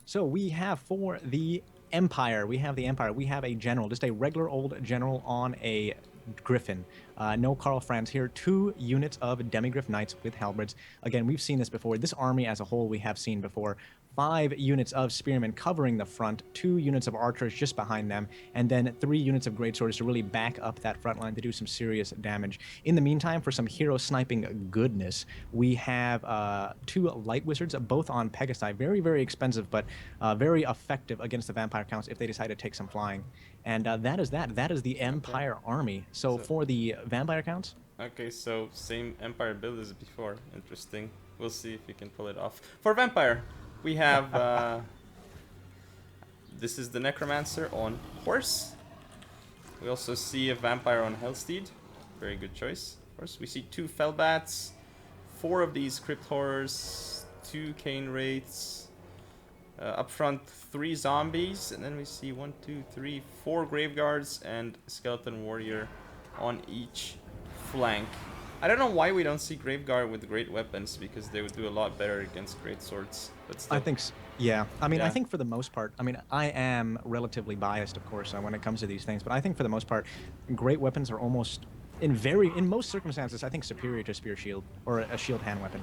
So we have for the Empire, we have a general, just a regular old general on a Griffin. No Karl Franz here. 2 units of Demigryph Knights with halberds. Again, we've seen this before. This army as a whole we have seen before. 5 units of spearmen covering the front, 2 units of archers just behind them, and then 3 units of greatswords to really back up that front line to do some serious damage. In the meantime, for some hero sniping goodness, we have 2 light wizards, both on Pegasi. Very, very expensive, but very effective against the vampire counts if they decide to take some flying. And that is that. That is the Empire army. So for the vampire counts? Okay, so same Empire build as before. Interesting. We'll see if you can pull it off. For Vampire, we have... this is the Necromancer on horse. We also see a Vampire on Hellsteed. Very good choice, of course. We see 2 Fellbats, 4 of these Crypt Horrors, 2 Cane Wraiths. Up front, 3 zombies, and then we see 1, 2, 3, 4 Graveguards and Skeleton Warrior on each flank. I don't know why we don't see Graveguard with great weapons, because they would do a lot better against great swords. But still. I think, yeah. I mean, I think for the most part, I mean, I am relatively biased, of course, when it comes to these things, but I think for the most part, great weapons are almost, in most circumstances, I think superior to Spear Shield, or a shield hand weapon.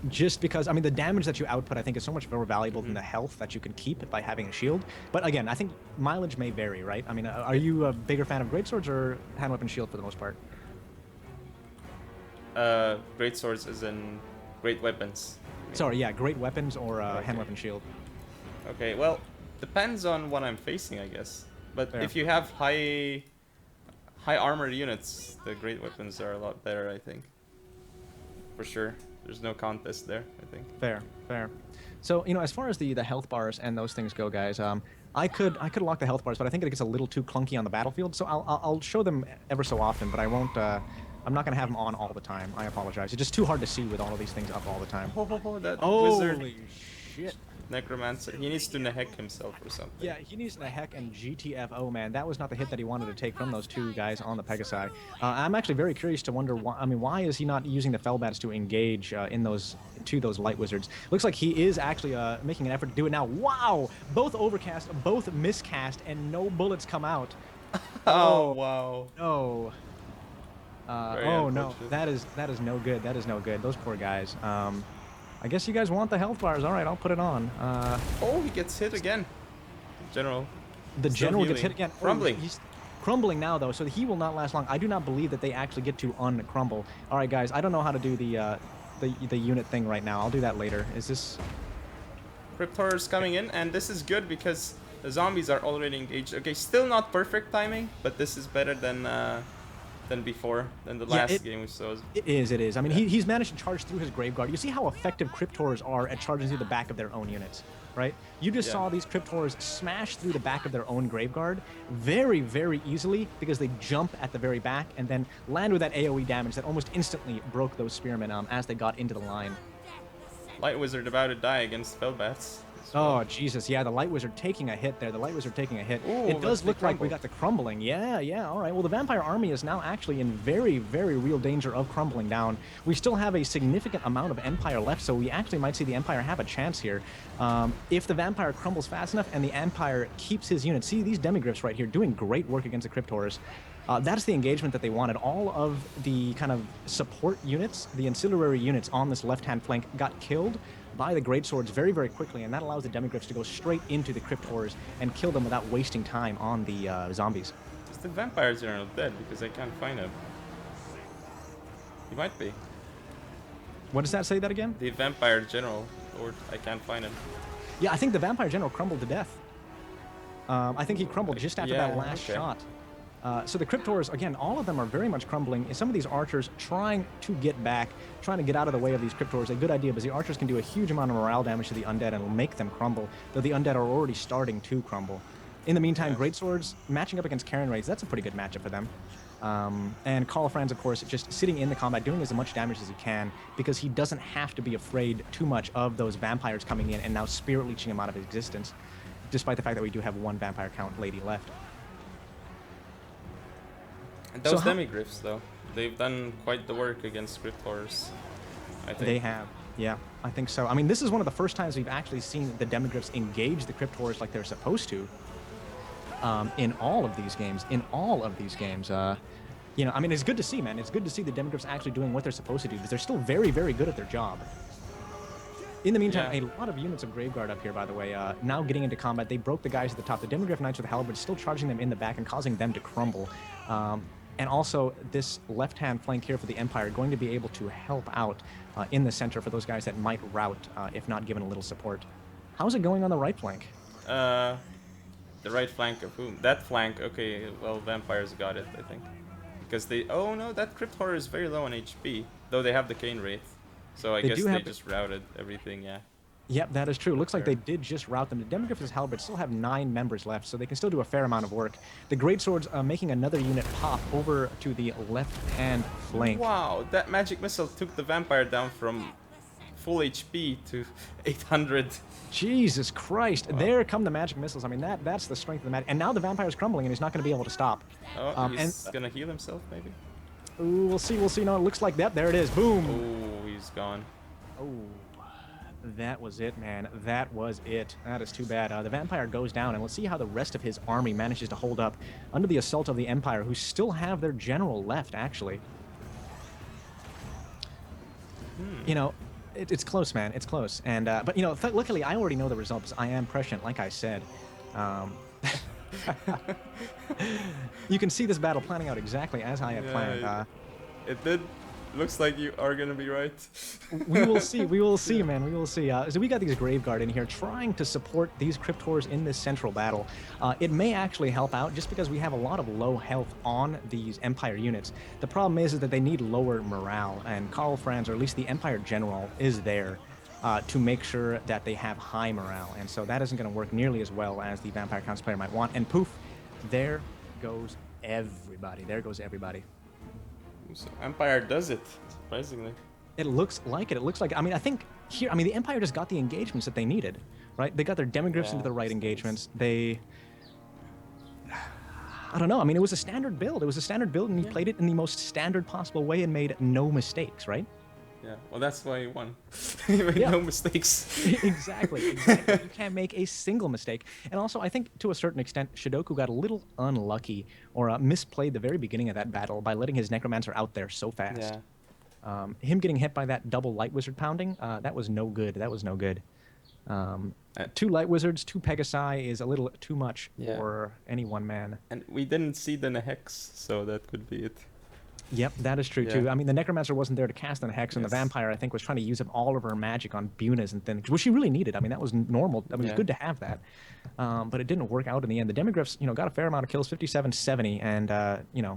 Just because, I mean, the damage that you output, I think, is so much more valuable than the health that you can keep by having a shield. But again, I think mileage may vary, right? I mean, are you a bigger fan of greatswords or hand weapon shield for the most part? Great swords as in great weapons. Sorry, yeah, great weapons or hand weapon shield. Okay, well, depends on what I'm facing, I guess. But Fair. if you have high armored units, the great weapons are a lot better, I think. For sure. There's no contest there, I think. Fair, fair. So, you know, as far as the health bars and those things go, guys, I could lock the health bars, but I think it gets a little too clunky on the battlefield. So I'll show them ever so often, but I won't. I'm not gonna have them on all the time. I apologize. It's just too hard to see with all of these things up all the time. That Holy wizard shit! Necromancer. He needs to Nehek himself or something. Yeah, he needs Nehek and GTFO, man. That was not the hit that he wanted to take from those 2 guys on the Pegasi. I'm actually very curious to wonder why. I mean, why is he not using the Fellbats to engage in those light wizards? Looks like he is actually making an effort to do it now. Wow! Both overcast, both miscast, and no bullets come out. Oh wow! No. Oh no, that is no good. That is no good. Those poor guys. I guess you guys want the health bars. All right, I'll put it on. Oh, he gets hit again. General. The general gets hit again. Crumbling. Oh, he's crumbling now, though, so he will not last long. I do not believe that they actually get to uncrumble. All right, guys, I don't know how to do the unit thing right now. I'll do that later. Is this... Crypt Horrors coming in, and this is good because the zombies are already engaged. Okay, still not perfect timing, but this is better than before, than the last game we saw. It is. I mean, he's managed to charge through his Graveguard. You see how effective Crypt Horrors are at charging through the back of their own units, right? You just saw these Crypt Horrors smash through the back of their own Graveguard very, very easily because they jump at the very back and then land with that AoE damage that almost instantly broke those spearmen as they got into the line. Light Wizard about to die against Fellbats. Oh, Jesus. Yeah, the Light Wizard taking a hit there. The Light Wizard taking a hit. Ooh, it does look like we got the crumbling. Yeah. All right. Well, the Vampire Army is now actually in very, very real danger of crumbling down. We still have a significant amount of Empire left, so we actually might see the Empire have a chance here. If the Vampire crumbles fast enough and the Empire keeps his units. See, these Demigryphs right here doing great work against the Crypt Horrors. That's the engagement that they wanted. All of the kind of support units, the ancillary units on this left-hand flank got killed by the greatswords very, very quickly, and that allows the Demigryphs to go straight into the Crypt Horrors and kill them without wasting time on the zombies. Is the Vampire General dead? Because I can't find him. He might be. What does that say that again? The Vampire General, or I can't find him. Yeah, I think the Vampire General crumbled to death. I think he crumbled just after that last shot. So the Crypt Horrors, again, all of them are very much crumbling. Some of these archers trying to get back, trying to get out of the way of these Crypt Horrors. A good idea, because the archers can do a huge amount of morale damage to the undead and will make them crumble, though the undead are already starting to crumble. In the meantime, Greatswords matching up against Karen Raids, that's a pretty good matchup for them. And Karl Franz, of course, just sitting in the combat, doing as much damage as he can, because he doesn't have to be afraid too much of those vampires coming in and now spirit leeching him out of existence, despite the fact that we do have one vampire count lady left. And those Demigryphs, though, they've done quite the work against Crypt Horrors, I think. They have. Yeah, I think so. I mean, this is one of the first times we've actually seen the Demigryphs engage the Crypt Horrors like they're supposed to. In all of these games. In all of these games. You know, I mean, it's good to see, man. It's good to see the Demigryphs actually doing what they're supposed to do, because they're still very, very good at their job. In the meantime, Yeah. a lot of units of Graveguard up here, by the way, now getting into combat. They broke the guys at the top. The Demigryph Knights with Halberds still charging them in the back and causing them to crumble. And also, this left-hand flank here for the Empire going to be able to help out in the center for those guys that might rout if not given a little support. How's it going on the right flank? The right flank of whom? That flank. Okay, well, vampires got it, I think, because they. Oh no, that Crypt Horror is very low on HP, though they have the Cane Wraith. So I guess they just routed everything. Yeah. Yep, that is true. Looks like they did just rout them. The Demigryph's Halberds still have 9 members left, so they can still do a fair amount of work. The Greatswords making another unit pop over to the left-hand flank. Wow, that magic missile took the vampire down from full HP to 800. Jesus Christ. Wow. There come the magic missiles. I mean, that's the strength of the magic. And now the vampire's crumbling, and he's not going to be able to stop. Oh, he's going to heal himself, maybe? Ooh, we'll see. No, it looks like that. There it is. Boom. Oh, he's gone. Oh. That was it, man. That was it. That is too bad. The Vampire goes down, and let's see how the rest of his army manages to hold up under the assault of the Empire, who still have their general left, actually. You know, it's close, man. It's close. And but, you know, luckily, I already know the results. I am prescient, like I said. You can see this battle planning out exactly as I had planned. It did. Looks like you are gonna be right. We will see. We will see, man. We will see. So we got these Graveguard in here trying to support these Crypt Horrors in this central battle. It may actually help out just because we have a lot of low health on these Empire units. The problem is that they need lower morale, and Karl Franz, or at least the Empire General, is there to make sure that they have high morale. And so that isn't going to work nearly as well as the Vampire Counts player might want. And poof, there goes everybody. There goes everybody. So Empire does it, surprisingly. It looks like it. It looks like, I mean, I think here, I mean, the Empire just got the engagements that they needed, right? They got their Demigryphs into the right engagements. They, I don't know. I mean, it was a standard build. It was a standard build, and he played it in the most standard possible way and made no mistakes, right? Yeah, well, that's why he won. He made no mistakes. Exactly, exactly. You can't make a single mistake. And also, I think to a certain extent, Shidoku got a little unlucky or misplayed the very beginning of that battle by letting his Necromancer out there so fast. Yeah. Him getting hit by that double Light Wizard pounding, that was no good. That was no good. 2 Light Wizards, 2 Pegasi is a little too much for any one man. And we didn't see the Hex, so that could be it. Yep, that is true too. I mean, the Necromancer wasn't there to cast the Hex, and the Vampire, I think, was trying to use up all of her magic on Bunas and things, which she really needed. I mean, that was normal. I mean, it was good to have that. But it didn't work out in the end. The Demigryphs, you know, got a fair amount of kills, 57-70, and, you know,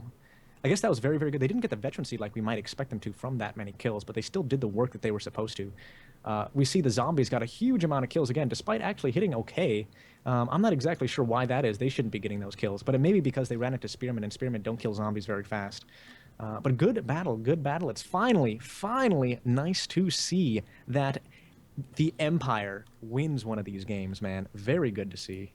I guess that was very, very good. They didn't get the Veteran Seed like we might expect them to from that many kills, but they still did the work that they were supposed to. We see the Zombies got a huge amount of kills, again, despite actually hitting okay. I'm not exactly sure why that is. They shouldn't be getting those kills, but it may be because they ran into Spearmen, and Spearmen don't kill Zombies very fast. But good battle, good battle. It's finally nice to see that the Empire wins one of these games, man. Very good to see.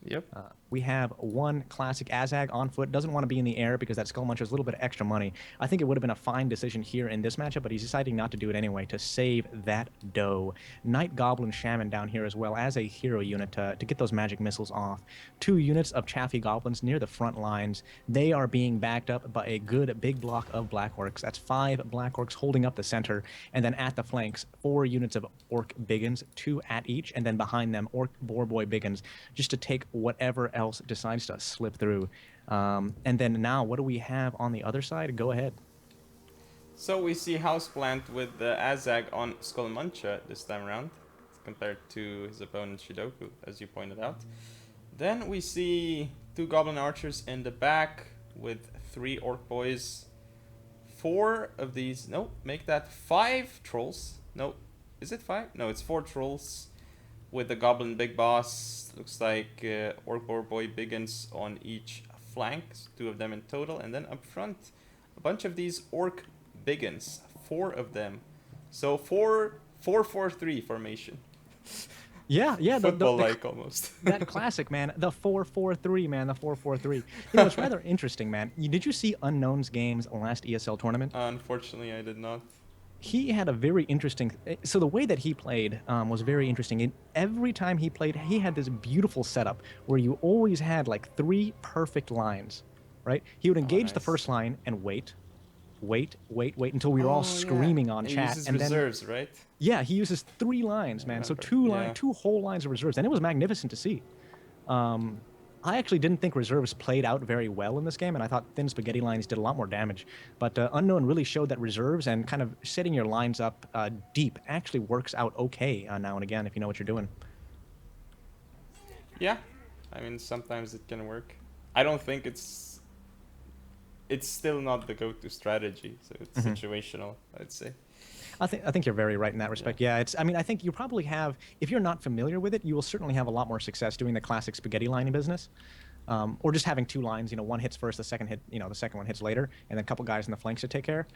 Yep. We have one classic Azag on foot. Doesn't want to be in the air because that Skull Muncher is a little bit of extra money. I think it would have been a fine decision here in this matchup, but he's deciding not to do it anyway to save that dough. Night Goblin Shaman down here as well as a hero unit to get those magic missiles off. 2 units of Chaffy Goblins near the front lines. They are being backed up by a good big block of Black Orcs. That's 5 Black Orcs holding up the center, and then at the flanks, 4 units of Orc Biggins, 2 at each, and then behind them, Orc Boarboy Biggins, just to take whatever else decides to slip through. And then now, what do we have on the other side? Go ahead. So we see Houseplant with the Azag on Skull Muncher this time around, compared to his opponent Shidoku, as you pointed out. Then we see 2 Goblin Archers in the back with 3 Orc Boys. 4 of these, no, make that 5 Trolls. No, is it 5? No, it's 4 Trolls. With the Goblin Big Boss, looks like Orc Boy Biggins on each flank, 2 of them in total, and then up front, a bunch of these Orc Biggins, 4 of them. So 4-4-4-3 formation. Yeah, football-like almost. That classic, man. The 4-4-3, man. The 4-4-3. You know, it's rather interesting, man. Did you see Unknown's games last ESL tournament? Unfortunately, I did not. he had a very interesting. So the way that he played was very interesting. Every time he played, he had this beautiful setup where you always had like 3 perfect lines, right? He would Oh, engage the nice. first line and wait until we were all Oh yeah. screaming on He chat, uses and then reserves, right? yeah, he uses 3 lines, I man. So remember. two line, Yeah. 2 whole lines of reserves, and it was magnificent to see. Um, I actually didn't think reserves played out very well in this game, and I thought thin spaghetti lines did a lot more damage. But Unknown really showed that reserves and kind of setting your lines up deep actually works out okay now and again if you know what you're doing. Yeah. I mean, sometimes it can work. I don't think it's still not the go-to strategy, so it's Hmm. situational, I'd say. I think you're very right in that Yeah. respect. Yeah, it's. I mean, I think you probably have, if you're not familiar with it, you will certainly have a lot more success doing the classic spaghetti lining business, or just having 2 lines. You know, one hits first, the second hit. You know, the second one hits later, and then a couple guys in the flanks to take care.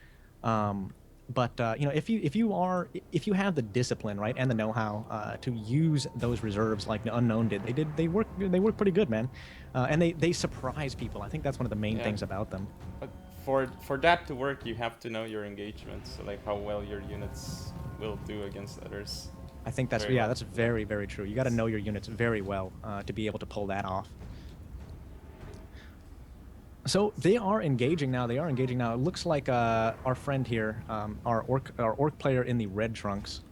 Um, but you know, if you have the discipline, right, and the know-how to use those reserves like the Unknown did, they work pretty good, man, and they surprise people. I think that's one of the main Yeah. things about them. But for that to work, you have to know your engagement, so like how well your units will do against others. I think that's Very yeah, well. that's Yeah. very very true. You got to know your units very well to be able to pull that off. So they are engaging now. They are engaging now. It looks like our friend here, our orc player in the red trunks.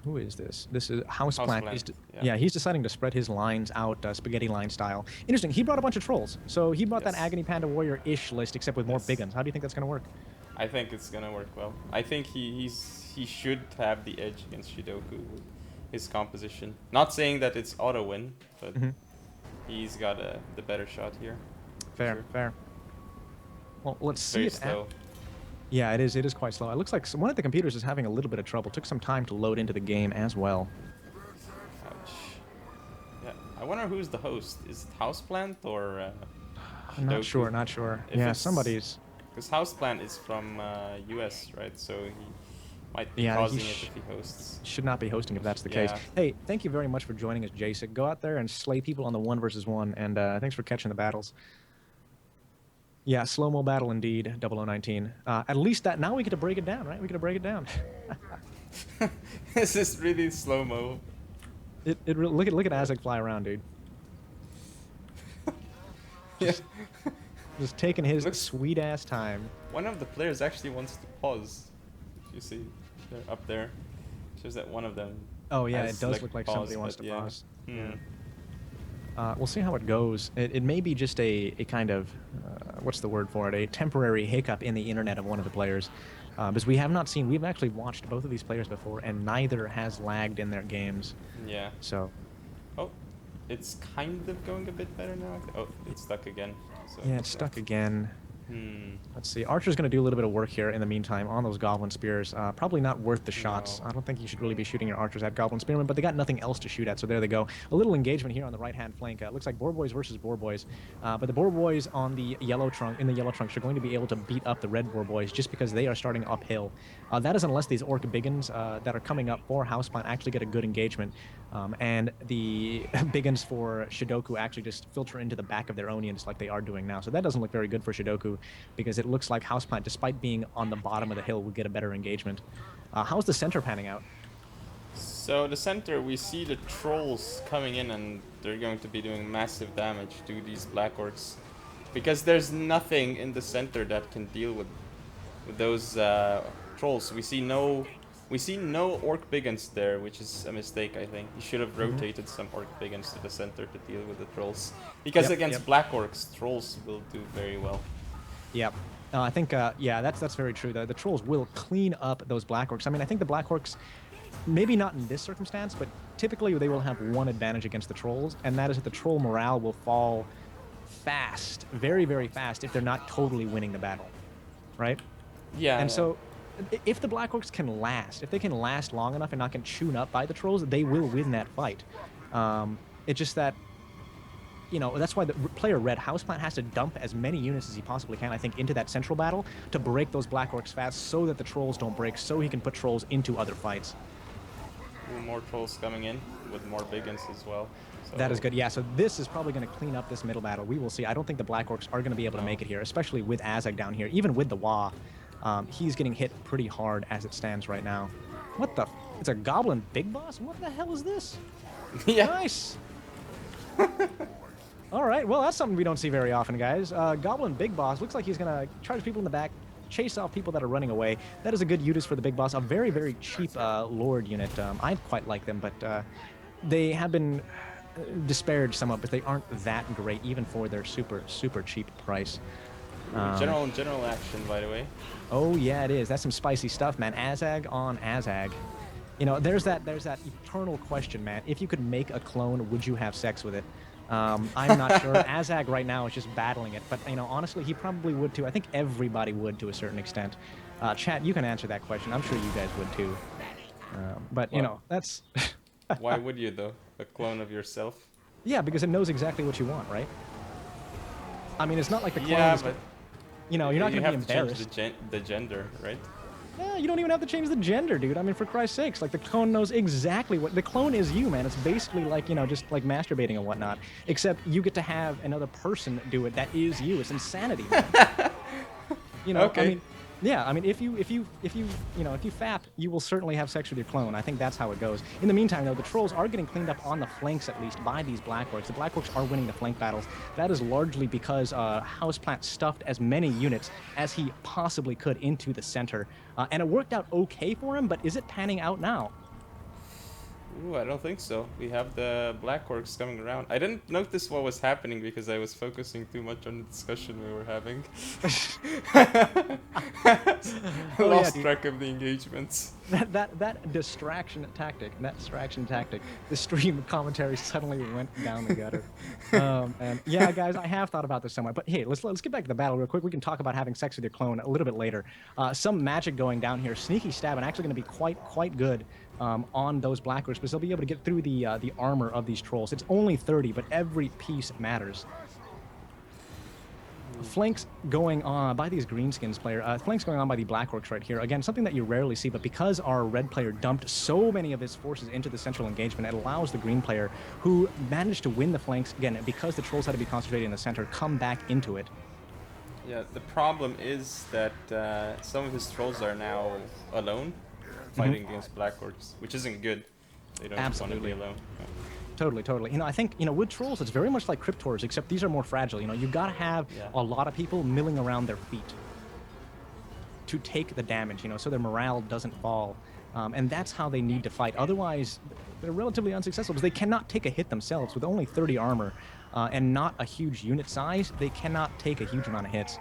Who is this? This is houseplant. Houseplant. Yeah. Yeah, he's deciding to spread his lines out, spaghetti line style. Interesting. He brought a bunch of trolls. So he brought that Yes. Agony Panda Warrior-ish list, except with more big Yes. guns. How do you think that's gonna work? I think it's gonna work well. I think he should have the edge against Shidoku with his composition. Not saying that it's auto win, but Hmm. he's got the better shot here. Fair, Sure. fair. Well, let's see Very if slow. yeah, it is. It is quite slow. It looks like one of the computers is having a little bit of trouble. Took some time to load into the game as well. Ouch. Yeah. I wonder who's the host. Is it Houseplant or I'm not Shidoku? sure. Not sure. If Yeah, it's- somebody's. Because Houseplant is from US, right? So he might be Yeah, causing it if he hosts. should not be hosting if that's the case. Yeah. Hey, thank you very much for joining us, Jason. Go out there and slay people on the 1 versus 1, and thanks for catching the battles. Yeah, slow-mo battle indeed, 0019. At least that now we get to break it down, right? We get to break it down. This is really slow mo. Look at Azek fly around, dude. Yeah. Just taking his Looks- sweet ass time. One of the players actually wants to pause. If you see, they're up there. Shows that one of them. Oh yeah, has, it does look like pause, somebody wants but to yeah. pause. Hmm. We'll see how it goes. It may be just a kind of, what's the word for it? A temporary hiccup in the internet of one of the players. Because we've actually watched both of these players before, and neither has lagged in their games. Yeah. So, Oh, it's kind of going a bit better now. Oh, it's stuck again. So yeah, it's stuck again. Hmm. Let's see. Archer's going to do a little bit of work here in the meantime on those Goblin Spears. Probably not worth the shots. No. I don't think you should really be shooting your Archers at Goblin Spearmen, but they got nothing else to shoot at, so there they go. A little engagement here on the right-hand flank. Looks like Boar Boys versus Boar Boys. But the Boar Boys on the yellow trunks are going to be able to beat up the red Boar Boys just because they are starting uphill. That is unless these Orc Biggins that are coming up for Houseplant actually get a good engagement. And the Biggins for Shidoku actually just filter into the back of their own units like they are doing now. So that doesn't look very good for Shidoku because it looks like Houseplant, despite being on the bottom of the hill, will get a better engagement. How's the center panning out? So the center, we see the trolls coming in, and they're going to be doing massive damage to these black orcs, because there's nothing in the center that can deal with those trolls. We see no orc biggins there, which is a mistake. I think you should have rotated some orc biggins to the center to deal with the trolls, because Yep, against yep. black orcs, trolls will do very well. Yep. I think, yeah, that's very true. The trolls will clean up those black orcs. I mean, I think the black orcs, maybe not in this circumstance, but typically they will have one advantage against the trolls, and that is that the troll morale will fall fast, very, very fast, if they're not totally winning the battle, right? Yeah. And so, if the Black Orcs can last, if they can last long enough and not get chewed up by the trolls, they will win that fight. It's just that, you know, that's why the player Red Houseplant has to dump as many units as he possibly can, I think, into that central battle to break those Black Orcs fast so that the trolls don't break, so he can put trolls into other fights. More trolls coming in with more biggins as well. So That is good. Yeah, so this is probably going to clean up this middle battle. We will see. I don't think the Black Orcs are going to be able to make it here, especially with Azag down here, even with the Wa. He's getting hit pretty hard as it stands right now. What the? It's a Goblin Big Boss? What the hell is this? Yeah. Nice! All right, well, that's something we don't see very often, guys. Goblin Big Boss looks like he's going to charge people in the back, chase off people that are running away. That is a good use for the Big Boss. A very, very cheap Lord unit. I quite like them, but they have been disparaged somewhat, but they aren't that great, even for their super, super cheap price. General action, by the way. Oh, yeah, it is. That's some spicy stuff, man. Azag on Azag. You know, there's that eternal question, man. If you could make a clone, would you have sex with it? I'm not sure. Azag right now is just battling it, but, you know, honestly, he probably would too. I think everybody would to a certain extent. Chat, you can answer that question. I'm sure you guys would too. But, you know, that's... Why would you, though? A clone of yourself? Yeah, because it knows exactly what you want, right? I mean, it's not like the clone Yeah, is... but... You know, you're not going to be embarrassed. You have to change the gender, right? Yeah, you don't even have to change the gender, dude. I mean, for Christ's sakes, like, the clone knows exactly what... The clone is you, man. It's basically like, you know, just like masturbating and whatnot. Except you get to have another person do it that is you. It's insanity, man. You know, okay. I mean... Yeah, I mean, if you fap, you will certainly have sex with your clone. I think that's how it goes. In the meantime, though, the trolls are getting cleaned up on the flanks, at least, by these Black Orcs. The Black Orcs are winning the flank battles. That is largely because Houseplant stuffed as many units as he possibly could into the center. And it worked out okay for him, but is it panning out now? Ooh, I don't think so. We have the Black Orcs coming around. I didn't notice what was happening because I was focusing too much on the discussion we were having. Lost track of the engagements. That distraction tactic, the stream commentary suddenly went down the gutter. And yeah, guys, I have thought about this somewhat. But hey, let's get back to the battle real quick. We can talk about having sex with your clone a little bit later. Some magic going down here. Sneaky stab and actually going to be quite good. On those Black Orcs, because they'll be able to get through the armor of these trolls. It's only 30, but every piece matters. Flanks going on by these Greenskins player. Flanks going on by the Black Orcs right here. Again, something that you rarely see, but because our red player dumped so many of his forces into the central engagement, it allows the green player, who managed to win the flanks, again, because the trolls had to be concentrated in the center, come back into it. Yeah, the problem is that some of his trolls are now alone. Fighting against Black Orcs, which isn't good. They don't want to be alone. No. Totally. You know, I think, you know, with trolls, it's very much like Cryptors, except these are more fragile. You know, you gotta have a lot of people milling around their feet to take the damage, you know, so their morale doesn't fall. And that's how they need to fight. Otherwise, they're relatively unsuccessful because they cannot take a hit themselves. With only 30 armor and not a huge unit size, they cannot take a huge amount of hits.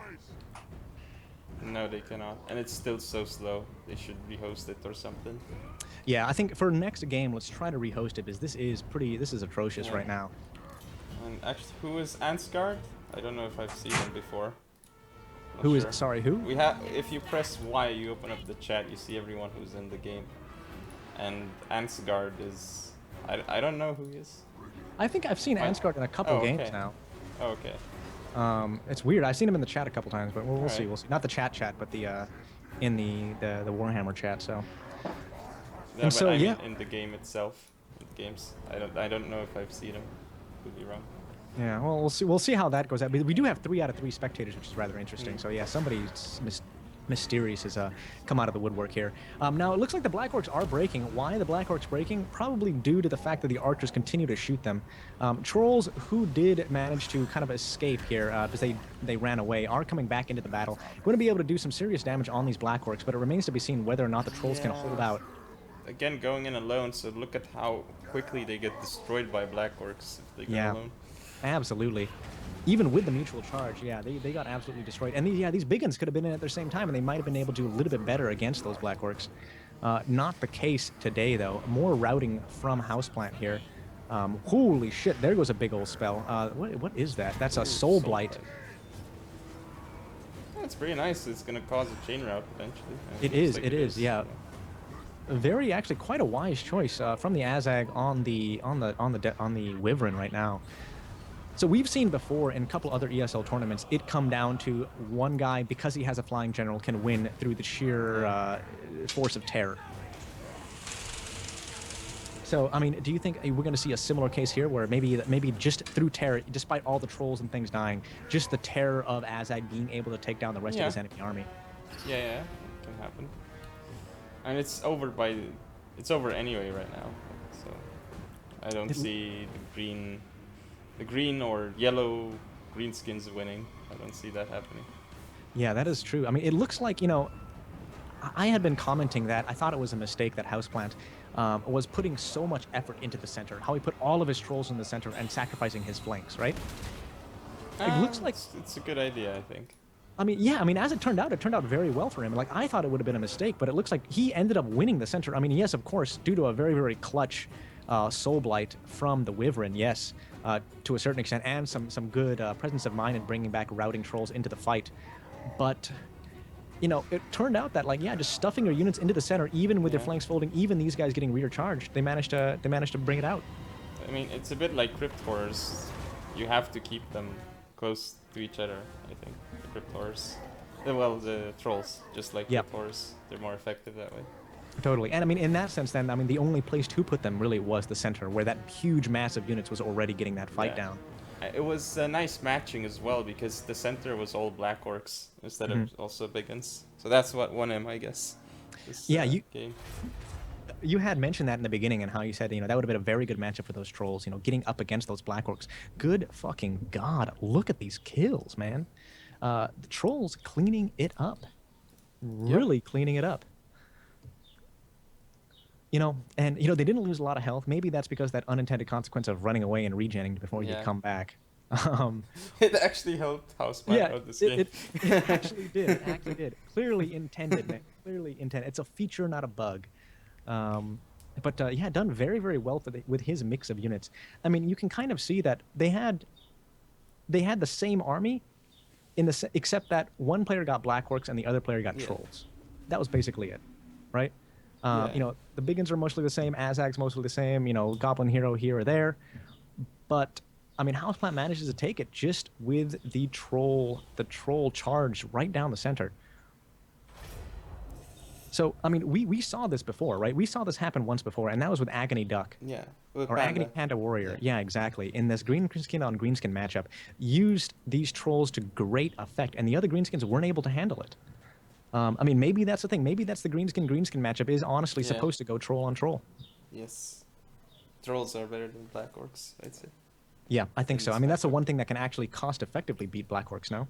No, they cannot. And it's still so slow. They should rehost it or something. Yeah, I think for next game, let's try to rehost it, because this is atrocious right now. And actually, who is Ansgard? I don't know if I've seen him before. Sorry, who? We have, if you press Y, you open up the chat, you see everyone who's in the game. And Ansgard is... I don't know who he is. I think I've seen Ansgard in a couple games now. Oh, okay. It's weird. I've seen him in the chat a couple times, but we'll see. We'll see. Not the chat, but the in the Warhammer chat. So. No, and so I yeah. mean in the game itself, in the games. I don't know if I've seen him. Could be wrong. Yeah. Well, we'll see. We'll see how that goes. We do have 3 out of 3 spectators, which is rather interesting. So yeah, somebody's mysterious has come out of the woodwork here. Now it looks like the Black Orcs are breaking. Why the Black Orcs breaking? Probably due to the fact that the archers continue to shoot them. Trolls who did manage to kind of escape here because they ran away are coming back into the battle. Going to be able to do some serious damage on these Black Orcs, but it remains to be seen whether or not the trolls can hold out. Again, going in alone, so look at how quickly they get destroyed by Black Orcs if they go alone. Absolutely. Even with the mutual charge, yeah, they got absolutely destroyed. And these big guns could have been in at the same time, and they might have been able to do a little bit better against those Black Orcs. Not the case today, though. More routing from Houseplant here. Holy shit, there goes a big old spell. What is that? That's a Soul Blight. That's pretty nice. It's going to cause a chain route eventually. It is, yeah. Very, actually, quite a wise choice from the Azag on the Wyvern right now. So we've seen before in a couple other ESL tournaments, it come down to one guy, because he has a flying general, can win through the sheer force of terror. So, I mean, do you think we're going to see a similar case here, where maybe just through terror, despite all the trolls and things dying, just the terror of Azag being able to take down the rest of his enemy army? Yeah, it can happen. And it's over by, it's over anyway right now. So I don't see the green or yellow Greenskins winning. I don't see that happening. Yeah, that is true. I mean, it looks like, you know, I had been commenting that I thought it was a mistake that Houseplant was putting so much effort into the center, how he put all of his trolls in the center and sacrificing his flanks, right? It looks like, It's a good idea, I think. I mean, yeah, I mean, as it turned out very well for him. Like, I thought it would have been a mistake, but it looks like he ended up winning the center. I mean, yes, of course, due to a very, very clutch Soul Blight from the Wyvern, yes, to a certain extent, and some good presence of mind in bringing back routing trolls into the fight. But, you know, it turned out that, like, yeah, just stuffing your units into the center, even with their flanks folding, even these guys getting rear charged, they managed to bring it out. I mean, it's a bit like Crypt Horrors. You have to keep them close to each other, I think. The Crypt Horrors. Well, the trolls, just like Crypt Horrors. They're more effective that way. Totally. And I mean, in that sense, then, I mean, the only place to put them really was the center, where that huge mass of units was already getting that fight down. It was a nice matching as well, because the center was all Black Orcs instead of also big ones. So that's what won him, I guess. This, game. You had mentioned that in the beginning, and how you said, you know, that would have been a very good matchup for those trolls, you know, getting up against those Black Orcs. Good fucking God. Look at these kills, man. The trolls cleaning it up. Really cleaning it up. You know, and, you know, they didn't lose a lot of health. Maybe that's because that unintended consequence of running away and regenning before you come back. It actually helped Houseplant out this game. It actually did. It actually did. Clearly intended, man. Clearly intended. It's a feature, not a bug. But yeah, done very, very well with his mix of units. I mean, you can kind of see that they had the same army, except that one player got Black Orcs and the other player got Trolls. That was basically it, right? You know, the Biggins are mostly the same, Azag's mostly the same, you know, Goblin Hero here or there. But, I mean, Houseplant manages to take it just with the troll charge right down the center. So, I mean, we saw this before, right? We saw this happen once before, and that was with Agony Duck. Yeah. Or Agony Panda Warrior. Yeah, exactly. In this Greenskin on Greenskin matchup, used these trolls to great effect, and the other Greenskins weren't able to handle it. I mean, maybe that's the thing. Maybe that's the Greenskin matchup is honestly supposed to go troll on troll. Yes. Trolls are better than Black Orcs, I'd say. Yeah, I think so. I mean, that's the one thing that can actually cost effectively beat Black Orcs, no?